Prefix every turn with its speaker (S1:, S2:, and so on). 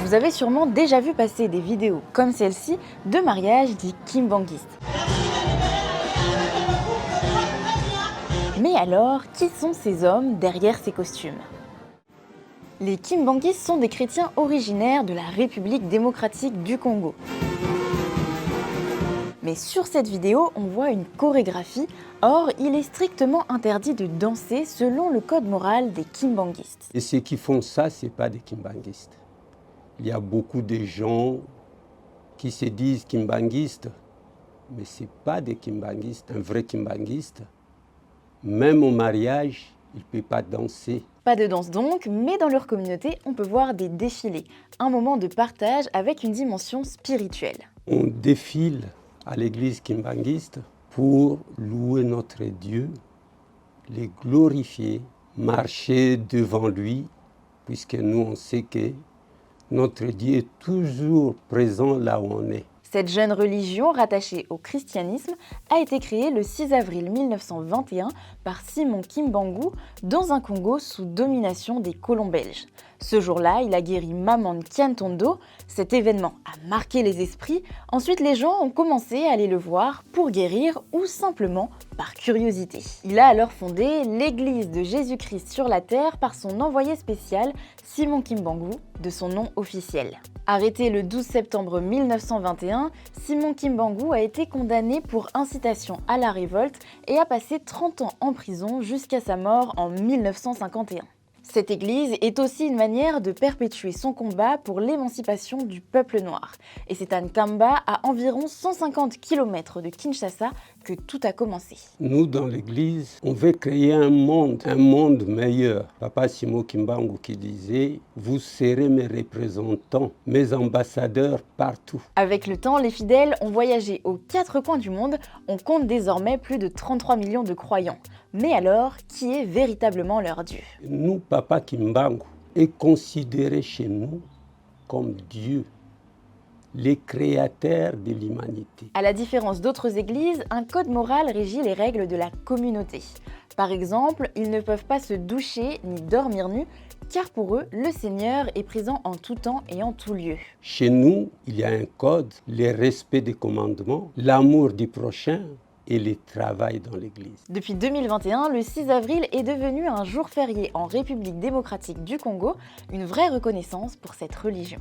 S1: Vous avez sûrement déjà vu passer des vidéos comme celle-ci de mariage dits kimbanguistes. Mais alors, qui sont ces hommes derrière ces costumes? Les kimbanguistes sont des chrétiens originaires de la République démocratique du Congo. Mais sur cette vidéo, on voit une chorégraphie, or il est strictement interdit de danser selon le code moral des kimbanguistes.
S2: Et ceux qui font ça, ce n'est pas des kimbanguistes. Il y a beaucoup de gens qui se disent kimbanguistes, mais ce n'est pas des kimbanguistes. Un vrai kimbanguiste, même au mariage, il ne peut pas danser.
S1: Pas de danse donc, mais dans leur communauté, on peut voir des défilés, un moment de partage avec une dimension spirituelle.
S2: On défile à l'église kimbanguiste pour louer notre Dieu, les glorifier, marcher devant lui, puisque nous on sait que notre Dieu est toujours présent là où on est.
S1: Cette jeune religion, rattachée au christianisme, a été créée le 6 avril 1921 par Simon Kimbangu dans un Congo sous domination des colons belges. Ce jour-là, il a guéri Maman Kiantondo. Cet événement a marqué les esprits. Ensuite, les gens ont commencé à aller le voir pour guérir ou simplement par curiosité. Il a alors fondé l'Église de Jésus-Christ sur la terre par son envoyé spécial Simon Kimbangu, de son nom officiel. Arrêté le 12 septembre 1921, Simon Kimbangu a été condamné pour incitation à la révolte et a passé 30 ans en prison jusqu'à sa mort en 1951. Cette église est aussi une manière de perpétuer son combat pour l'émancipation du peuple noir. Et c'est à Nkamba, à environ 150 km de Kinshasa, que tout a commencé.
S2: Nous, dans l'église, on veut créer un monde meilleur. Papa Simon Kimbangu qui disait « Vous serez mes représentants, mes ambassadeurs partout ».
S1: Avec le temps, les fidèles ont voyagé aux 4 coins du monde. On compte désormais plus de 33 millions de croyants. Mais alors, qui est véritablement leur Dieu?
S2: Nous, Papa Kimbangu est considéré chez nous comme Dieu, les créateurs de l'humanité.
S1: À la différence d'autres églises, un code moral régit les règles de la communauté. Par exemple, ils ne peuvent pas se doucher ni dormir nus, car pour eux, le Seigneur est présent en tout temps et en tout lieu.
S2: Chez nous, il y a un code, le respect des commandements, l'amour du prochain et le travail dans l'église.
S1: Depuis 2021, le 6 avril est devenu un jour férié en République démocratique du Congo, une vraie reconnaissance pour cette religion.